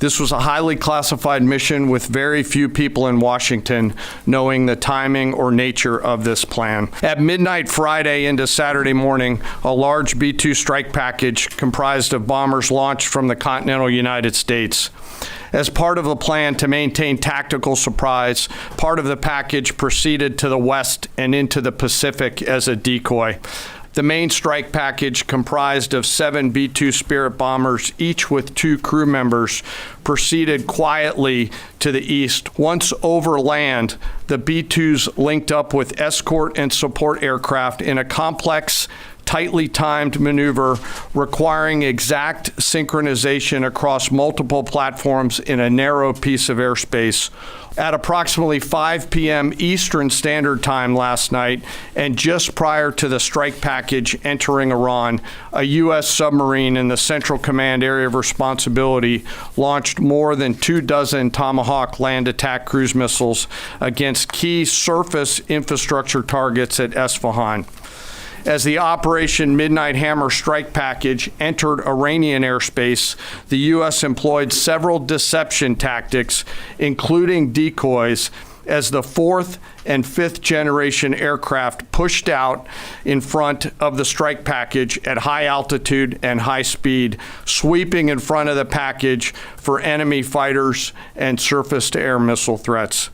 This was a highly classified mission with very few people in Washington knowing the timing or nature of this plan. At midnight Friday into Saturday morning, a large B-2 strike package comprised of bombers launched from the continental United States. As part of the plan to maintain tactical surprise, part of the package proceeded to the west and into the Pacific as a decoy. The main strike package, comprised of 7 B-2 Spirit bombers, each with 2 crew members, proceeded quietly to the east. Once over land, the B-2s linked up with escort and support aircraft in a complex, tightly timed maneuver requiring exact synchronization across multiple platforms in a narrow piece of airspace. At approximately 5 p.m. Eastern Standard Time last night, and just prior to the strike package entering Iran, a U.S. submarine in the Central Command Area of Responsibility launched more than 24 Tomahawk land attack cruise missiles against key surface infrastructure targets at Isfahan. As the Operation Midnight Hammer strike package entered Iranian airspace, the U.S. employed several deception tactics, including decoys, as the 4th and 5th generation aircraft pushed out in front of the strike package at high altitude and high speed, sweeping in front of the package for enemy fighters and surface-to-air missile threats.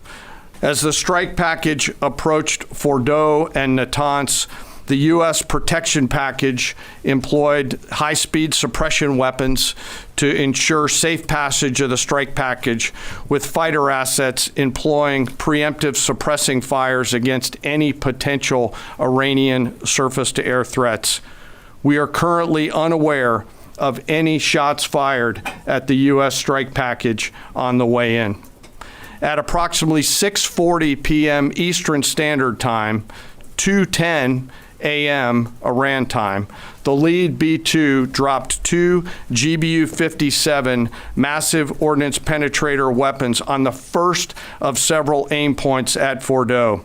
As the strike package approached Fordow and Natanz, the U.S. protection package employed high-speed suppression weapons to ensure safe passage of the strike package, with fighter assets employing preemptive suppressing fires against any potential Iranian surface-to-air threats. We are currently unaware of any shots fired at the U.S. strike package on the way in. At approximately 6:40 p.m. Eastern Standard Time, 2:10 a.m. Iran time, the lead B-2 dropped 2 GBU-57 massive ordnance penetrator weapons on the first of several aim points at Fordow.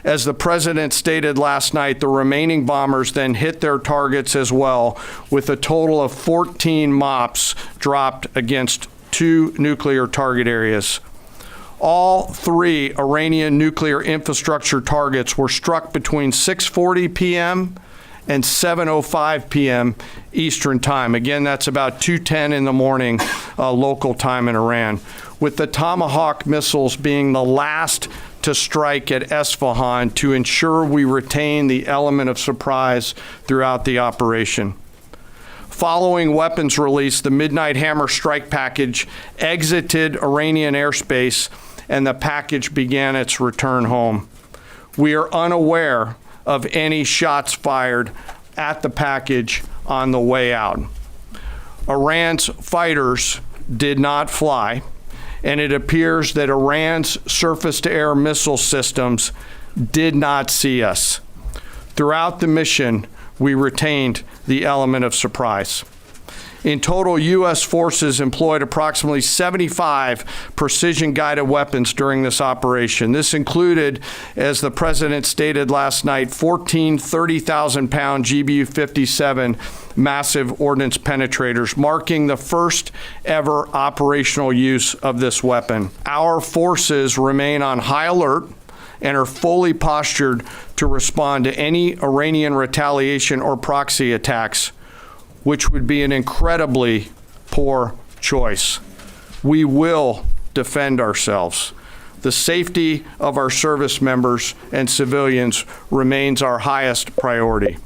As the president stated last night, the remaining bombers then hit their targets as well, with a total of 14 MOPs dropped against 2 nuclear target areas. All 3 Iranian nuclear infrastructure targets were struck between 6:40 p.m. and 7:05 p.m. Eastern Time. Again, that's about 2:10 in the morning local time in Iran, with the Tomahawk missiles being the last to strike at Isfahan to ensure we retain the element of surprise throughout the operation. Following weapons release, the Midnight Hammer strike package exited Iranian airspace and the package began its return home. We are unaware of any shots fired at the package on the way out. Iran's fighters did not fly, and it appears that Iran's surface-to-air missile systems did not see us. Throughout the mission, we retained the element of surprise. In total, U.S. forces employed approximately 75 precision-guided weapons during this operation. This included, as the president stated last night, 14 30,000-pound GBU-57 massive ordnance penetrators, marking the first ever operational use of this weapon. Our forces remain on high alert and are fully postured to respond to any Iranian retaliation or proxy attacks, which would be an incredibly poor choice. We will defend ourselves. The safety of our service members and civilians remains our highest priority.